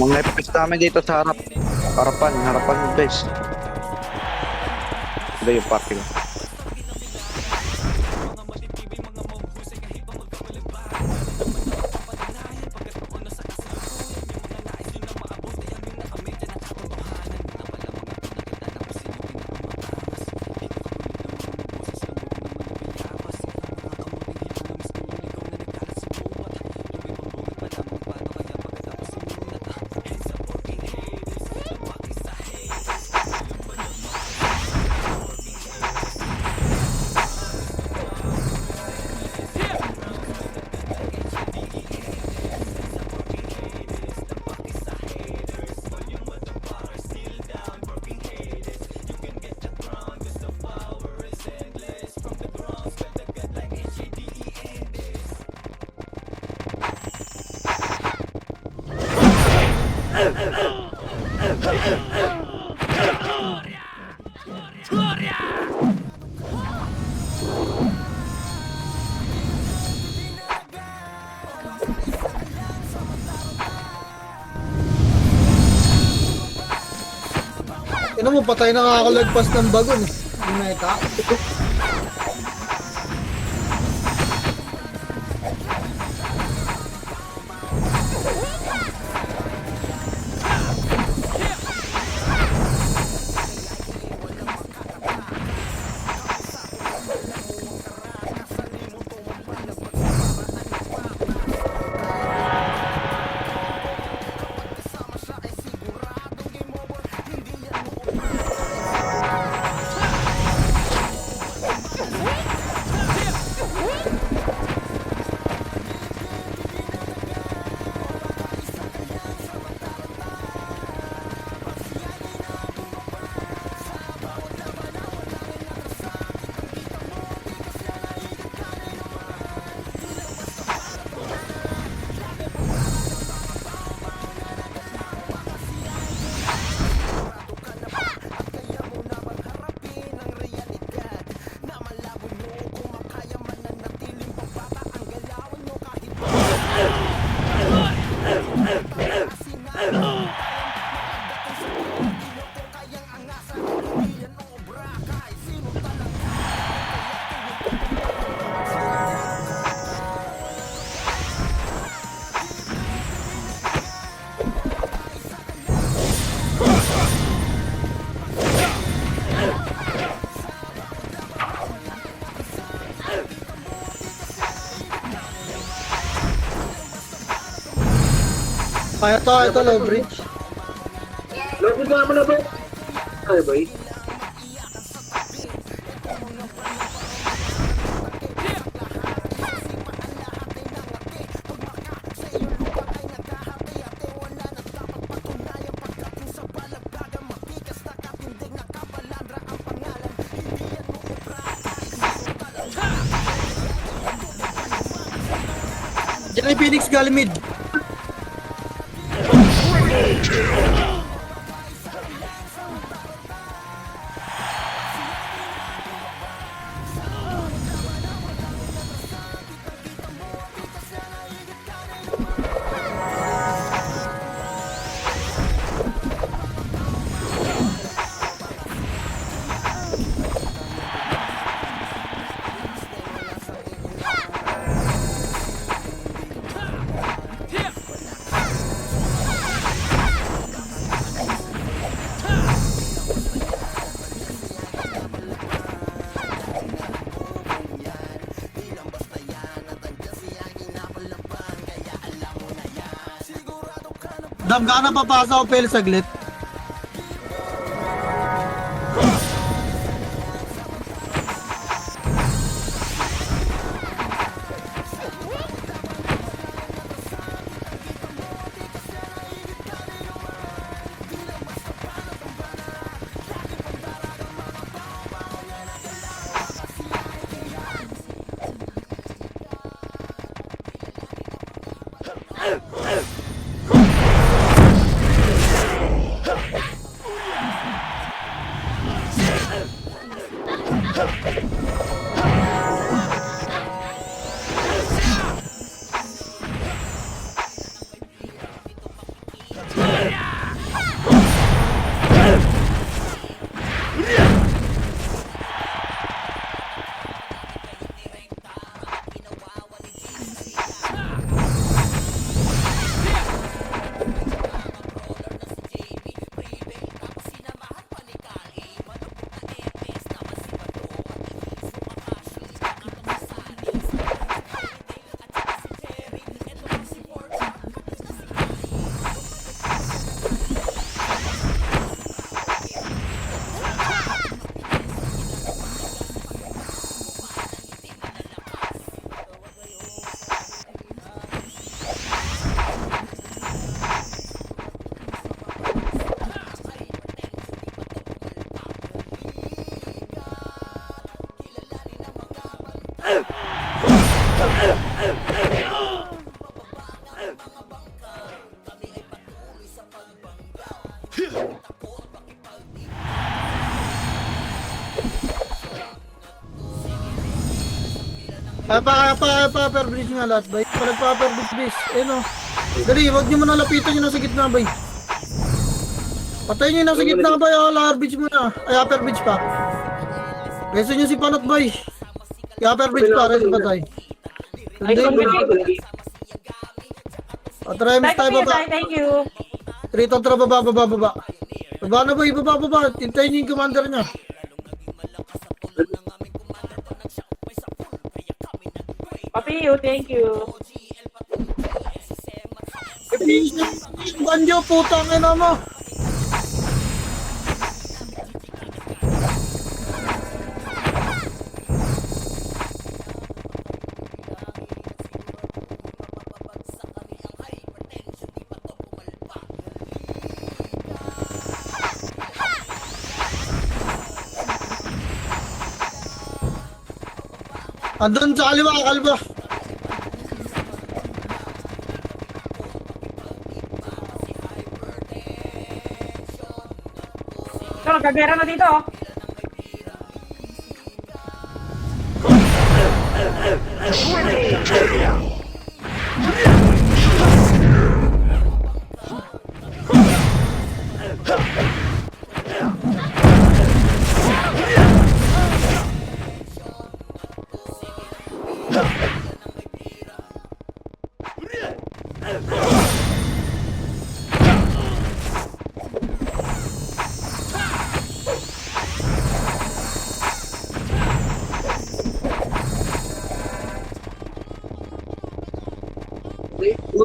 Mga FPS namin dito sa harap. Harapan guys. Ito yung parking. Ino mo, patay nakakalagpas ng bagon eh. Yung meta. Kaya ito, low bridge. Lagi na naman na ba? Ay, boy. Diyan ay Phoenix Galimid. Dam ka na papasa o pel saglit. Upper bridge nga lahat, bay. Nagpa-upper bridge. Eh no. Dali, wag nyo muna lapitan yung nasa gitna, bay. Patayin nyo yung nasa gitna, bay. Lower bridge muna. Ay, upper bridge pa. Reso nyo si Panot, bay. Yung upper bridge pa, reso patay. Hindi, Lagi. Atrayamis tayo baba. Thank you. Trito, baba. Baba na, bay. Baba. Hintayin nyo yung commander niya. Papi, you, thank you. Banjo, putang ina mo. Andun sa kaliwa, kalba. Ito, nagkagera na dito.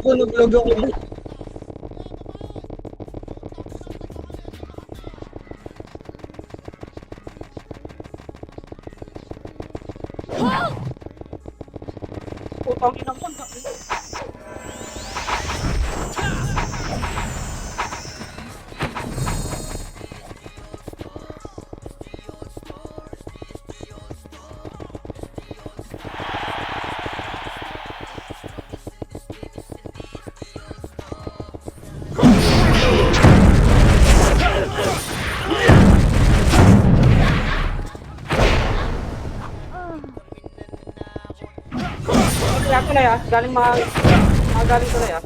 Naglag ako. Putang ina mo. Kaya ko na ya, galing galing ko na ya.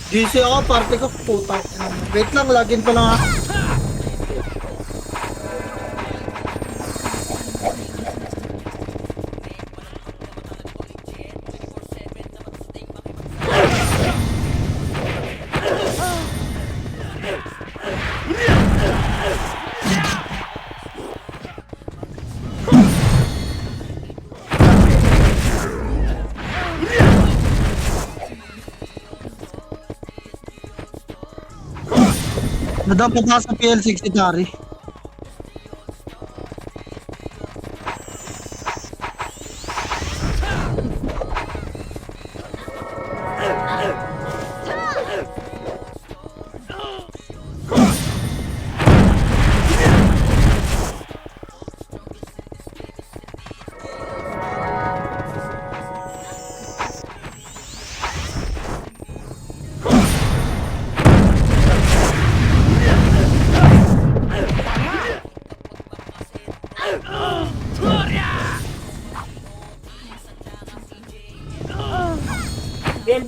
GC ako, parte ko, putang ina mo. Wait lang, login pa lang ako. Nadampa pa sa PL60 Tari.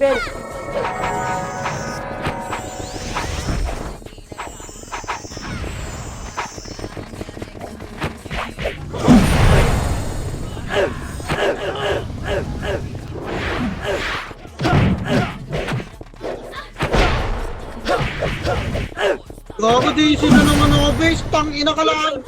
Bel. Gago, DC na naman ako, base. Tang ina ka lang.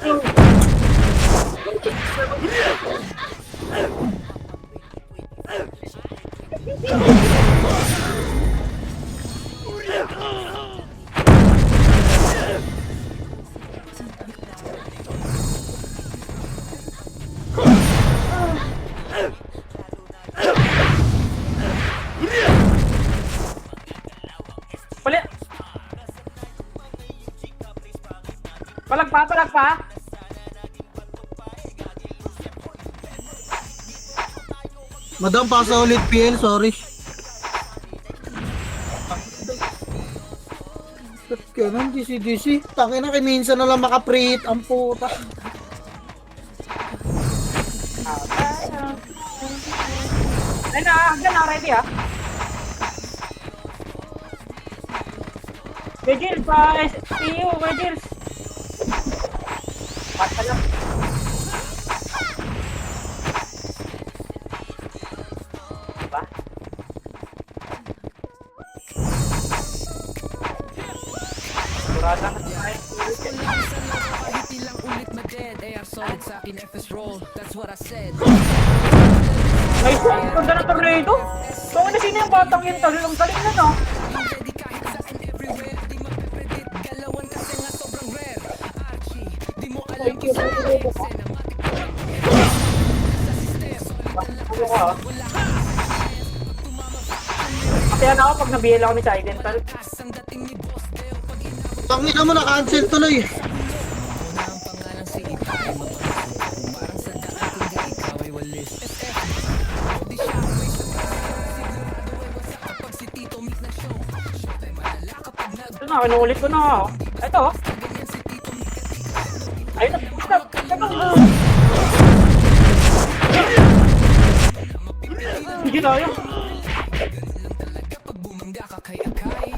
Palag pa. Madam, pasa ulit PL, sorry. Ba't ganun, DC? Tangin na, minsan na lang makapreheat ang puta. Ay na, hanggang na, ready ah. Virgil, pa STU, Virgil. Basta lang. Diba? Surada na tayo. Ilang ulit ma-dead AR solid sa akin FS roll. That's what I said. Ay, ganda ng tornado. Kung ano sino yung batang yun, ang galing na no. Ready kahit saan everywhere. Di mapipredict. Galawan kasi nga sobrang rare. Archie, di mo alam kung saan cinematic Kaya na ako pag nabihil ako ni Chiden, tal. ang dating ni Boss Deo. Pag Tangin na mo, na-cancel tuloy. na ang pangalang si Itay. Parang sa daan kung di ikaw ay walis. SF, di siya may sumunod. Sigurado ay wasak kapag si Tito Mick na show. Showtime malala kapag nag Ito na, kinuulit ko na ako. Ito. ganyan si Tito Mick at ikaw. Ayun na. Sige tayo. Talaga pag bumangga ka kay Akay.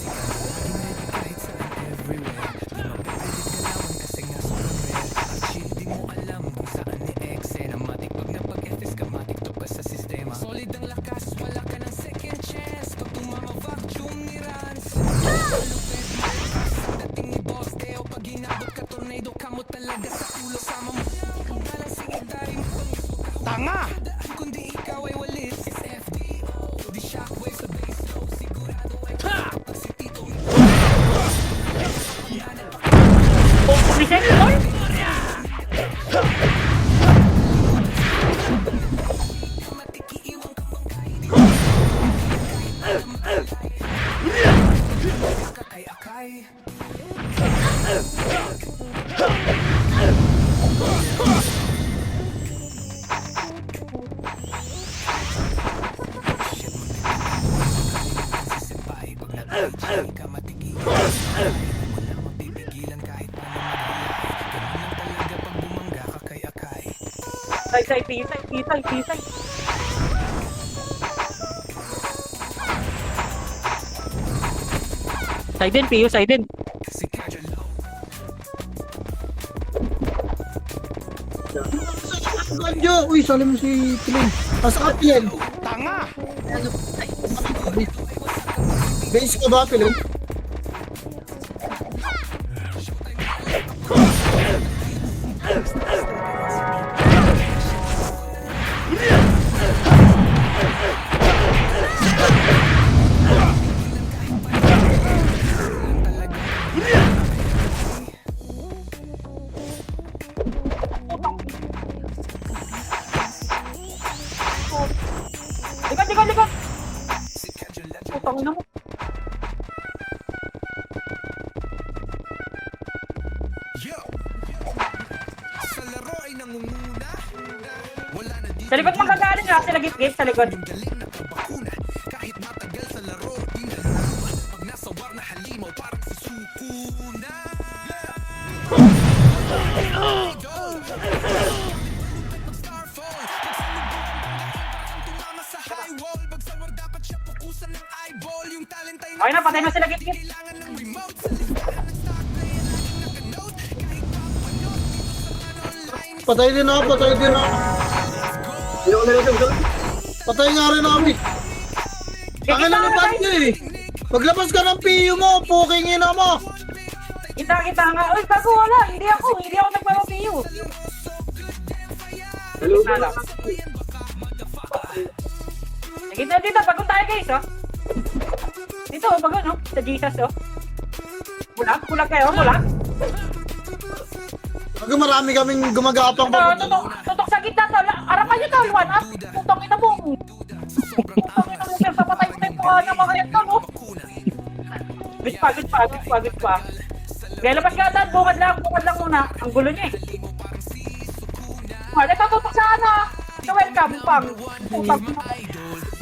Kahit saan everywhere. Di mapipilit galawan kasi nga sobrang rare. Archie, di mo alam kung saan ni Exe. Namatik pag napag-FS ka, matiktok ka sa sistema. Solid ang lakas, wala ka ng second chance. Pag tumama vacuum ni Rans. Malupit malakas ang dating ni Boss Deo. Pag inabot ka tornado, kamo talaga sa ulo. Sama mo walang singitay mo pang tanga! Kundi ikaw ay walis. Is FDO, di shockwave sa bass low. Sigurado ay kapag si Tito Mick. Pumisek ko. Matikiiwang ka bang kahit kay Akay. Sisipay pag nag-IG ka matikiiwang. Mo na mapipigilan kahit paano mag-hilay. Ganun lang talaga pag bumangga ka kay Akay. Tisay. Siden, Pio, Siden. Kasi casual low. Ganjo! Uy, sali mo si Pilin. Asa ka, PL? Tanga! Base ka ba, Pilin? Likod. Putang ina mo. Yo! Sa laro ay nangunguna. Wala na di Sa likod magagaling ha, sila git sa likod. yung galing nakabakuna. Kahit matagal sa laro, di na luma. Pag nasa war na halimaw, parang si Sukuna. Starfall, tumama sa high wall. Pag sa war dapat siya pukusan ng eyeball. Yung talent ay Okay na, patay na sila git. kailangan ng remote. Sa listahan ng stock player, laging nakanote. Kahit papanood dito sa online. Patay din ako. Hindi ko nilagay sa Patay nga rin kami. Tangin na naman niya eh. Paglabas ka ng PU mo, puking ina mo. Kita nga. Uy, bago wala. Hindi ako nagpapapiyo. Hello, Nala. Dito, pagod tayo guys, oh. Dito, pagod, no? Sa Jesus, oh. Bulag kayo, bulag. Pag marami kaming gumagapang Tutok sa gitna to. Harapan nyo tol, 1 up. Putang ina mo. Putang ina mo, pero papatay mo na yung mukha ng mga yan mo. Good pa. Kaya labas ka atan, bungad lang muna. Ang gulo niya eh. Wala, tatutok sa ano. So welcome, pang. Putang ina.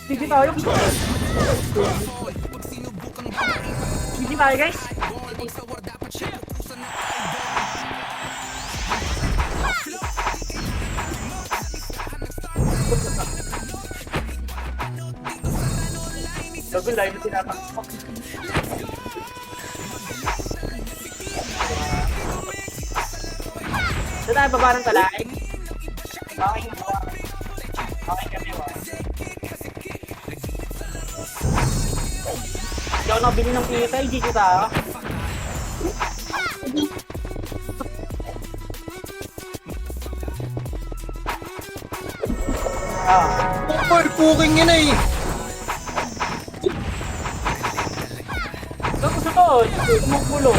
Sige tayo. Sige tayo guys. Double live na tinatakot. Doon tayo baba ng talay. Okay na po. Okay kami po. Hindi ako nakabili ng pita, hindi kita. Cooking yun eh. Ito gusto to, kumukulo.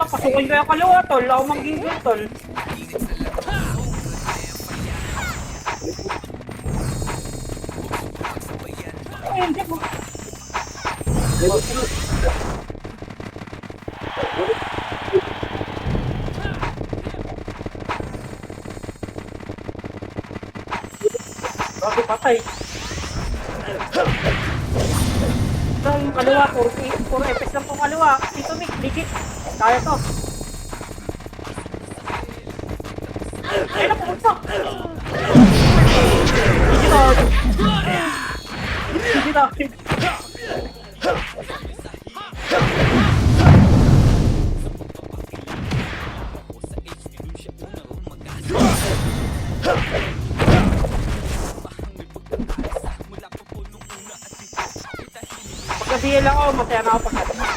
Pasukin ko yung kalawa, tol. Ako mag-gigil, tol. Ay, hindi mo. Bakit patay? Ito yung kaliwa, 4 FPS lang pong kaliwa. Dito, Mick, dikit. Kaya to. Ay, napupunta. Dito. Pagkasiya lang ako, masaya na ako pagkasiya.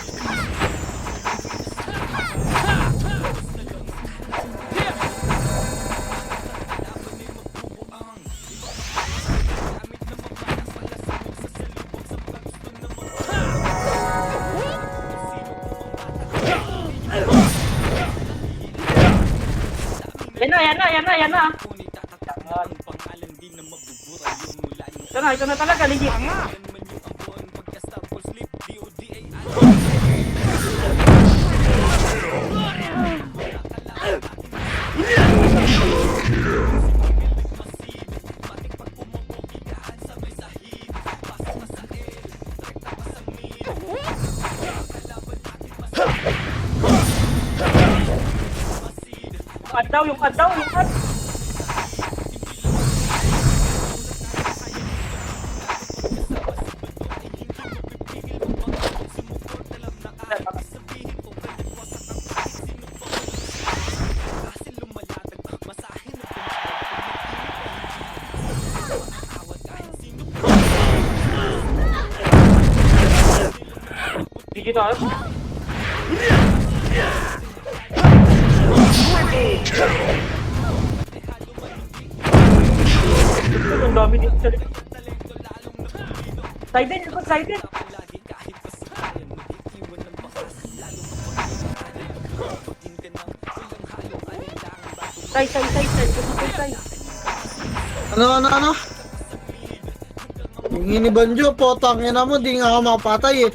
Yan na. Ito na talaga, legit. Yung adaw. Digital. Ang dami dito sa likod. Side in. Side. Ano? Yung inibanjo, potang ina mo, di nga ako makapatay eh.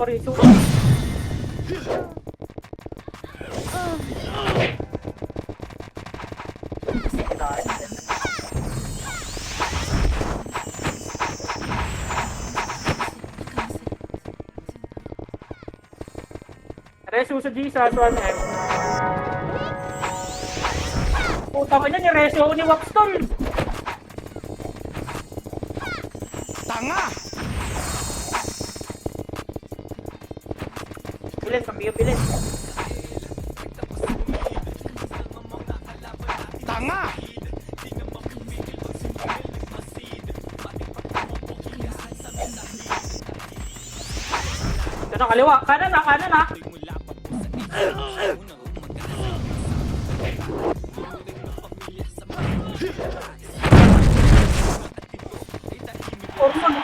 Pariso. Reso sa Jesus, 1M. Puta ko niya, nireso ni Waxtol. Tanga! Bilis. Ito na kaliwa. Kanan na, kanan na. Orman.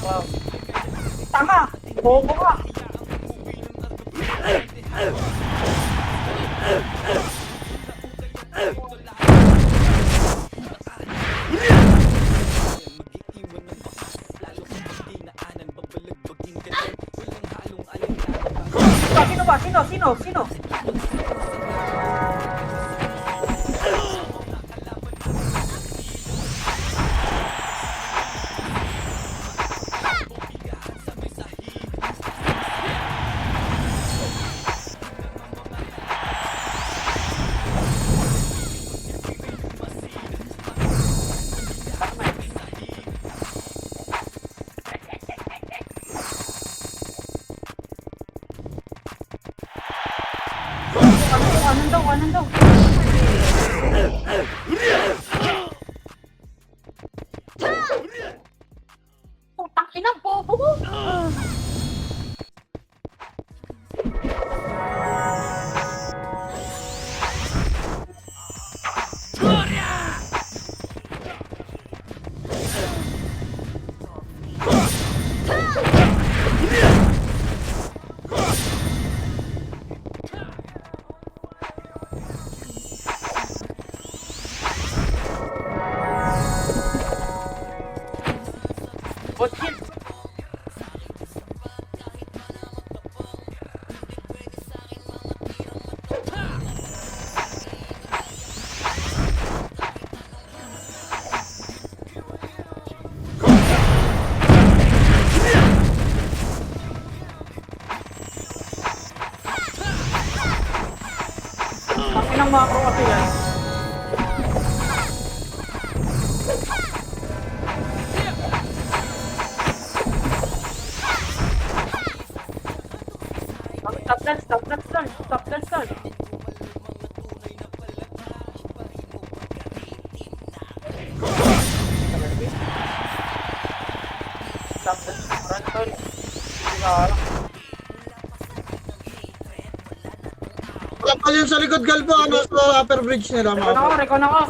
Wow. Tama! Bobo ka! Sino ba? Sino? Anong daw? Putang ina, bobo mo! Botkin! Pakinang mga pro yan. Stop that stun. Kapal yun sa likod, Galbo. Ano sa upper bridge nila, mga Recon ako.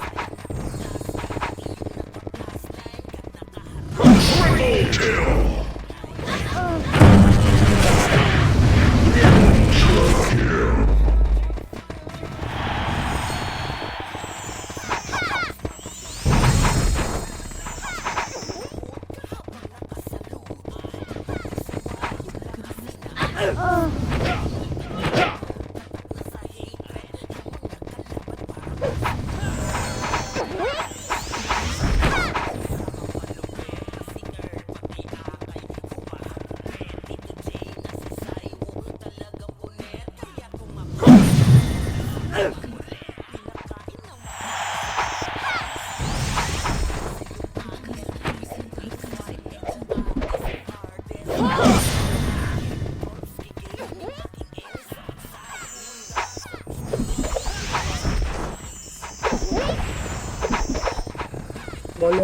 Balik,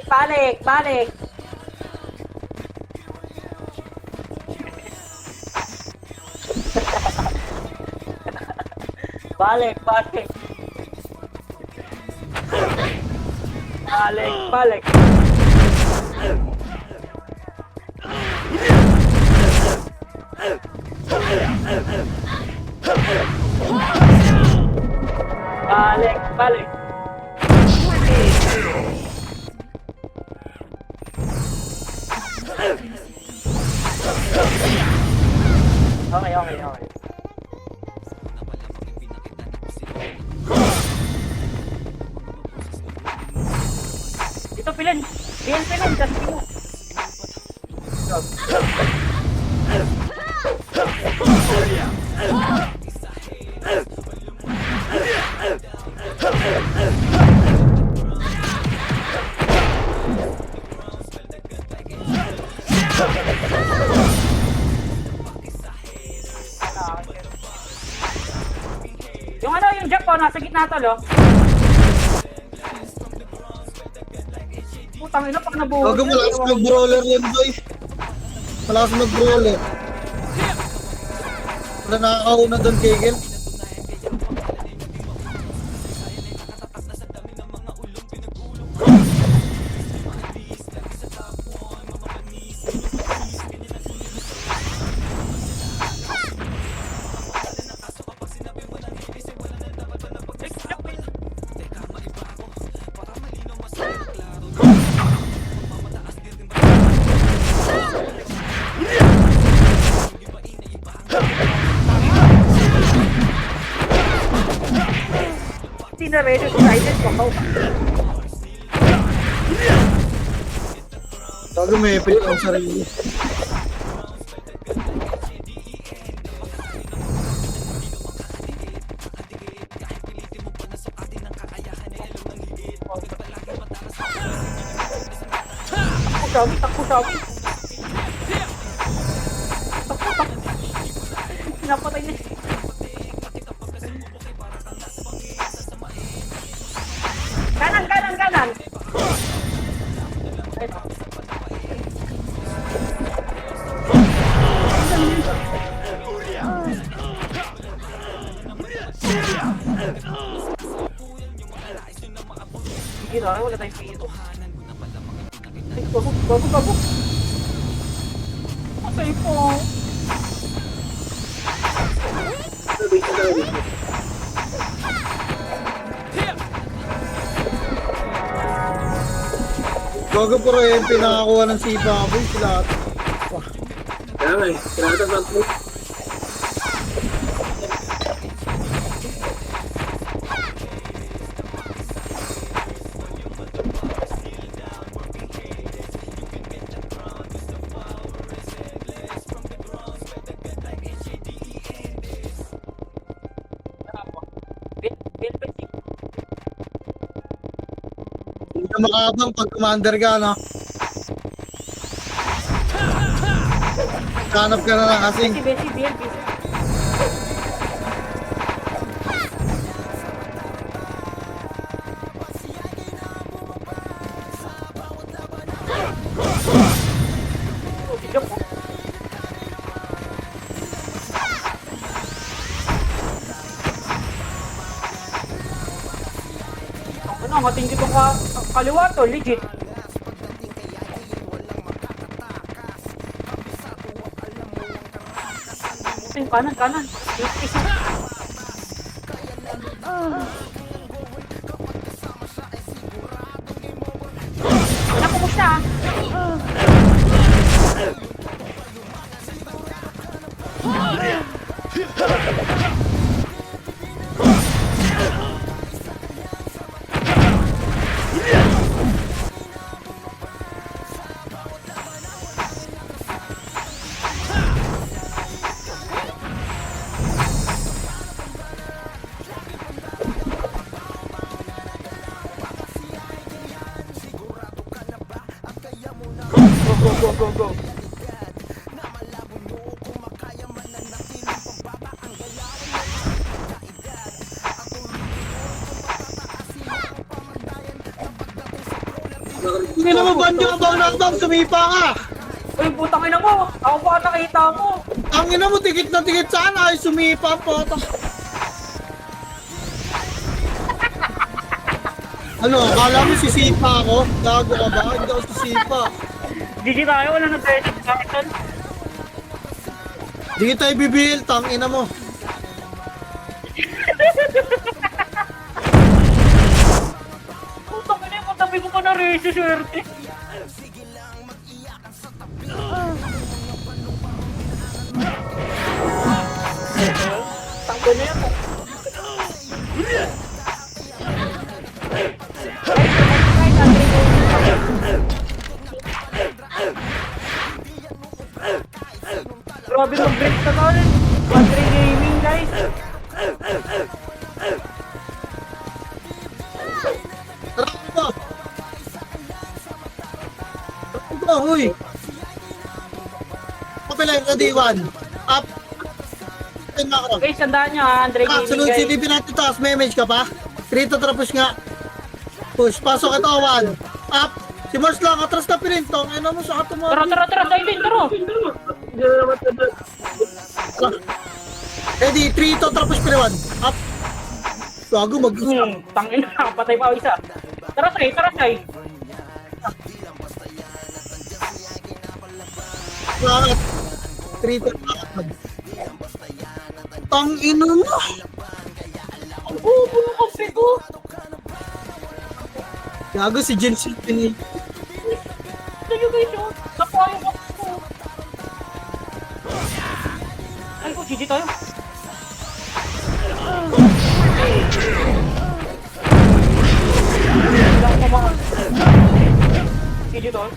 balik, balik. Balik, balik. Balik, balik. Balik, balik. Okay, okay, okay. Ito, pilin. Pilin, pilin. Just mo. Yung ano, yung jack ko, nasa gitna to, lo. Putang ina, pag nabuhos. Gago, malakas mag-brawler yan, boy. Malakas mag-brawler. Wala nakakauna doon, Kegel. Ready to try this one. Gago, may pilit ang sarili. Takbo, sabi. Pinapatay niya. Kanan, kanan, kanan. Ito. Sige na, wala tayong pito. Ay, bago, bago, bago. Patay po. Gago, puro MP nakakuha ng sipa, boy. Sila. Kaya nga eh, kailangan sa po. Hindi ka makabang pag commander ka, no? Hanap ka na lang kasing. Besi, BLB. Ano, matinggi ko kaliwa to, legit. Kanan, kanan. Anak ko mo siya. Go, go, go. Hindi naman banjo abang na abang, sumipa ka! Uy, putang ina mo! Ako pa nakita mo! Ang ina mo, tikit na tikit sana ay sumipa po. Ano, akala mo sisipa ako? Gago ka ba? Hindi ako sisipa. GG tayo, wala na tayo sa action. Di tayo bibil, tangina mo. Putang ina yung katabi ko pa na rin, swerte. Tanggo na yan. Grabe mag-break sa tol. 1-3 gaming guys. Tara ba? Tara ba, huy? Kapila yung kadiwan. Up. Ayun na ako. Guys, tandaan nyo ha, Andre Ah, Gaming sunod guys. silipin natin taas. May image ka pa? 3 to trapos nga. Push, pasok ito, 1. Up. Si Mars lang, atras na pinintong. Ano mo sa ato mo? Tara, tayo din, tara. Ready, 3 to trapos piliwan. Up. Gago, mag-isa. Tangin na, patay pa ako isa. Tara, try. Bakit? 3 to trapos. Tangina mo. Ang bubo ng kape ko. Gago si Jin Shipin. Tayo guys, oh. Nakuha yung kape ko. Ay, oh, GG tayo. GG tayo.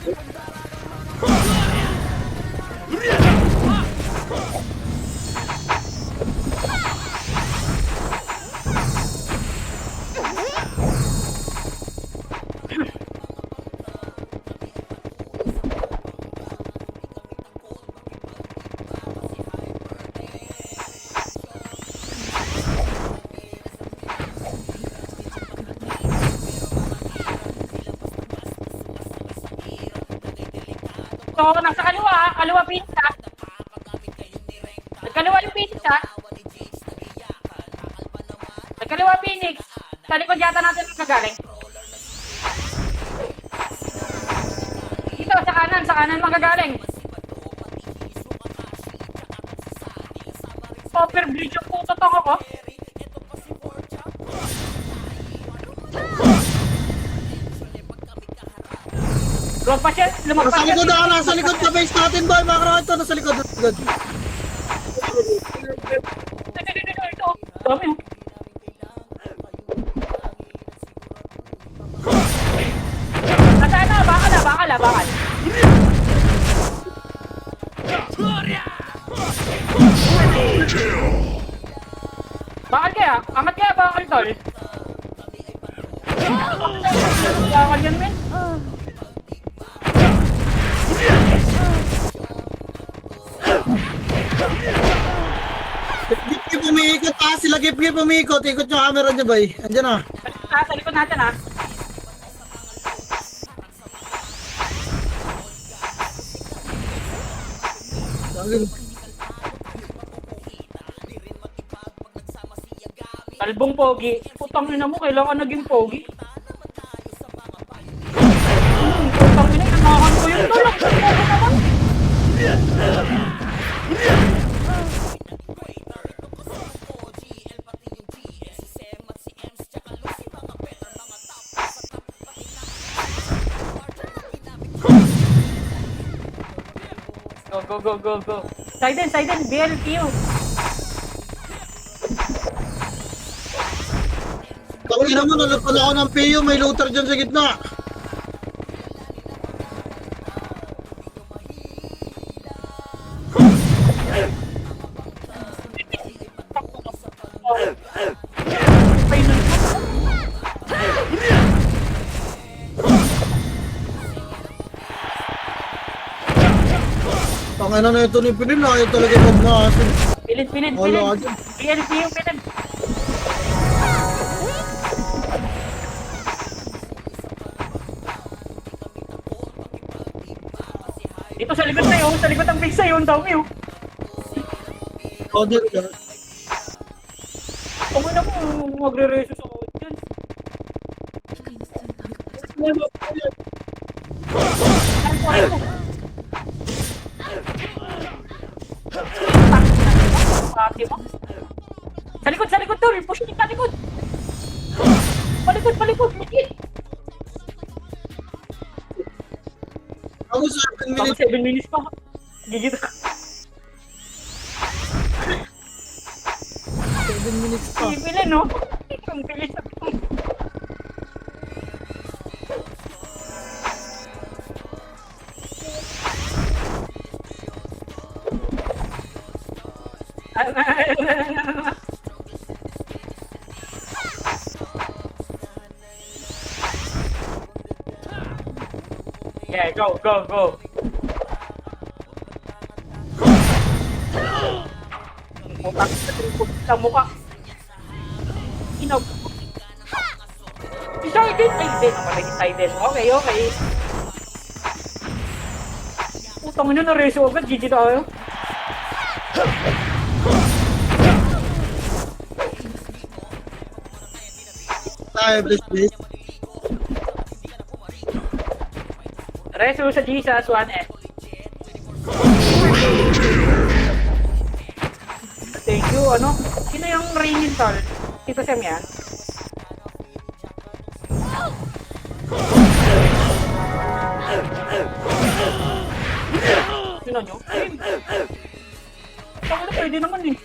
So, nasa kaliwa pizza. Nagkaliwa yung pizza. Nagkaliwa Phoenix. Sa likod yata natin magagaling. Dito, sa kanan magagaling. Popper bridge yung puto tong ako. Lumagpas yan, Nasa likod ako, nasa likod na base natin boy. Mga karakter, nasa likod. Ito. Dami oh. Nasaan na? Bakal. Bakal kaya? Angat kaya bakal tol? Bakal yan men? Gip umiikot pa sila, Gip umiikot. Ikot yung camera niya boy. Andiyan na. Sa likod natin ha. Kalbong pogi. Putang ina mo, kailangan naging pogi. Putang ina, inamahan ko yun tol. Ang pogi naman. Go. Side in, BLQ. Tawin naman, nalapal ako ng PU. May looter dyan sa gitna. Tangina na ito ni Pilin. Ayaw talaga magmaasin. Pilid. Wala ka dyan. BLQ, pilid. sa likod sa'yo, sa likod ang base sa'yo, ang dami oh. Order ka. Kung na po, magre-reso sa ako dyan. Ay, sorry mo. Pati mo. Sa likod, tol. Push it, sa likod. Palikod. Mikit. Ako 7 Ako minutes. 7 minutes pa. Gigit ka. 7 minutes pa. Pipili, no? Ang bilis ako. Yeah, go. Mutak sa mukha. Inog. Decided. Ay, hindi naman decided. Okay. Putang ina, na-reso agad. GG tayo. Tayo, please. Reso sa Jesus 1F. Thank you, ano? Sino yung Rainin tol? Tito Sam yan? Sino nyo? Saka na pwede naman eh.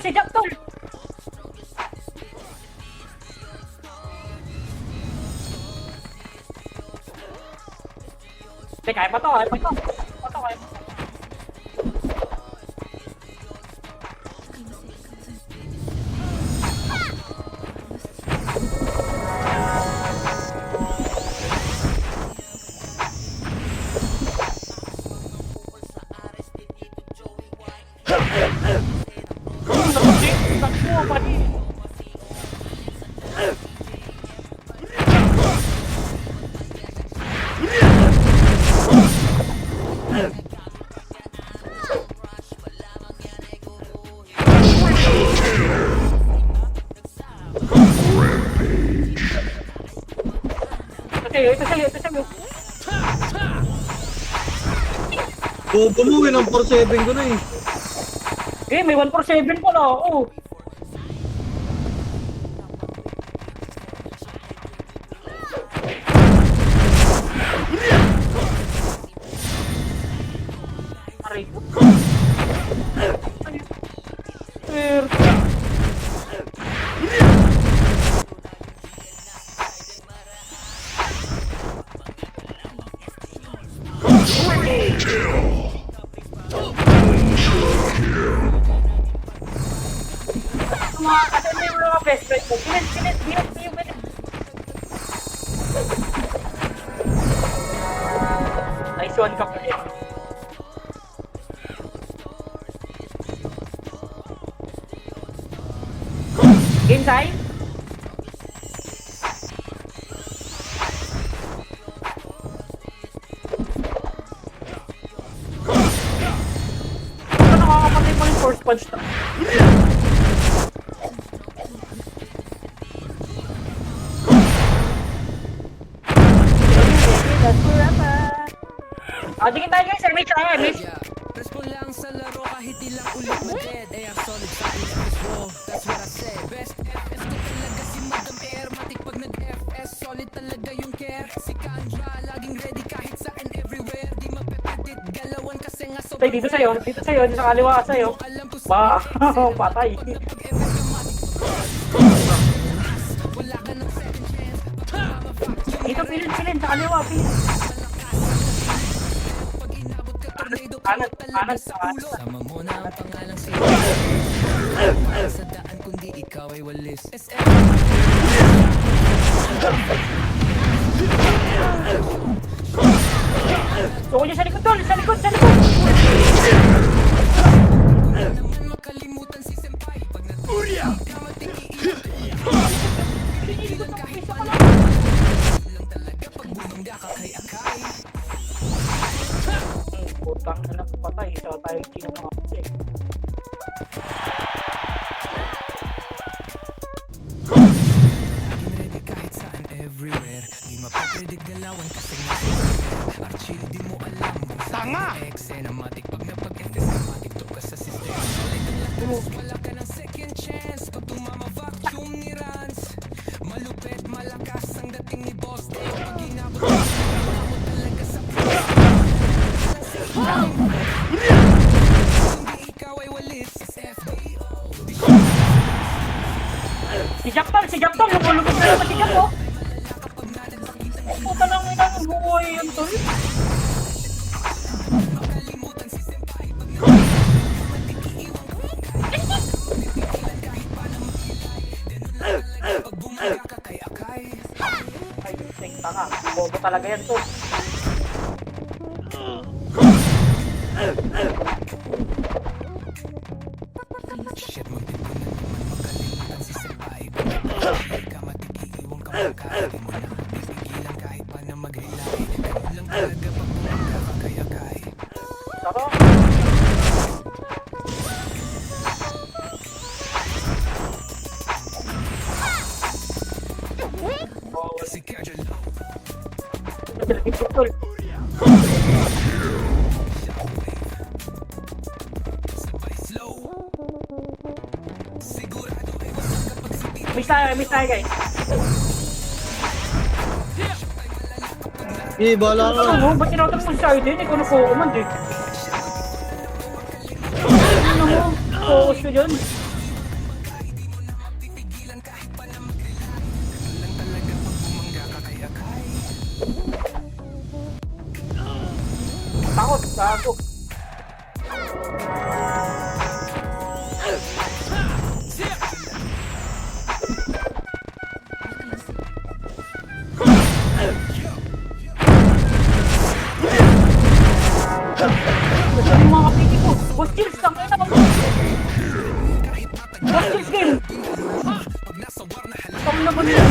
Si Jack tol! Teka, kaya pa to. Ito sa'yo. Bobo mo, ng 4-7 ko na eh. Eh, may 147 pala. Oh. Aray ko. Kasi yung mga best friend ko. Bilis. Nice one ka pa rin. Game time? Ito nakakapatay mo yung force punch na. Tingin tayo guys, Mitch. Respond lang sa laro kahit ilang ulit na dead. Air solid sa FS bro, that's what I said. Best FS ko talaga si Madam Airmatic. Pag nag-FS, solid talaga yung care. Si Kandra, laging ready kahit saan everywhere. Di mapepetit, galawan kasi nga sobrang Dito sa'yo, dito sa kaliwa sa'yo. alam ko Ba, patay. pag FS ka matik. Wala ka ng second chance. Dito, pilin, sa kaliwa, pilin. Pag inabot ka tornado, Kanan, talaga sa kanan. ulo. Sama mo na ang pangalang sa'yo. Para sa daan kundi ikaw ay walis. SM Tuko niyo sa likod, tol, sa likod. naman makalimutan si Senpai. Pag natulog ka, matikiiyak. Pigilan kahit Putang na patay. Isa tayo chino mga kasi. Ready kahit saan, everywhere. Di mapapredict galawan kasi nga Archie, di mo alam kung saan ang eksena. Matik pag napag-etes ka, matik to ka sa sistema. Solid ang lakas, wala ka ng second chance. Pag tumama vacuum ni Rans, malupit, malakas ang dating ni Boss Dave. Pag inabot mo, ako talaga sa hindi ikaw ay walis sa FDO. Si Jackpot, lumulubog na naman si Jackpot. Puta lang ina ng buhay yun to. Pag bumaga ka kay Akay, Ay, sing tanga. Bobo talaga yan to. shit, muntik ko na naman makalimutan si Senpai. Kung ka matigiiwan ka makakali mo na pipigilan kahit pa na mag-relay. Ganun lang talaga pag bumaga ka kay Akay. Saka, Si Kajal, tol. sabay slow. Sigurado ay wasak kapag si Tito. Miss tayo guys. Eh, bahala ka. Ano, ba't tinatanong mo sa din? Ikaw na command eh. Ano mo? Focus ko dyan. Lang talaga pag bumangga ka kay Akay. Takot, gago. Gusto yung mga kapiti ko. Boss Chills, tangin na ako. Boss Chills game. Tangin na ba nila? Game.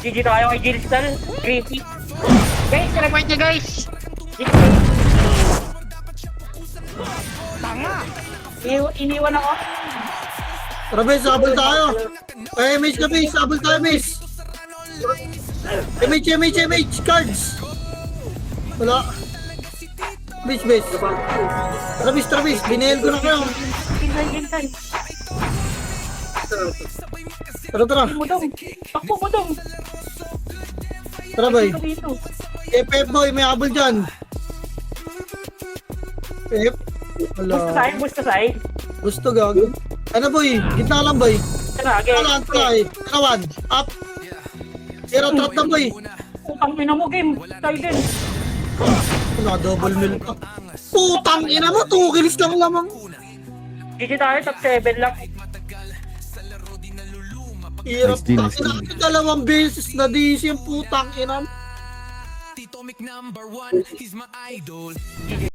GG tayo kay Gills tal. Creepy. Guys, report nyo guys. Tanga. Iniwan ako. Tara, Bes, sabol tayo. Eh, Mitch ka, Bes. Sabol tayo, Bes. MH, cards. Wala. Bes. Tara, Bes. Binail ko na kayo. Game time. Tara. Mudong. Takbo mudong. Tara, bay. Dito. FF boy, may habol dyan. F. Wala. Boost ka side. Gusto gago. Ano boy? Gitna lang boy. Tara, game. Tara, try. Tarawan. Up. Zero trot na boy. Putang ina mo game. Tayo din. Wala, double mill pa. Putang ina mo, 2 kills lang lamang. GG tayo, top 7 lang. Hirap. Nice D, nice Tangina, dalawang beses na DC yung putang ina. Tito Mic #1, he's my idol.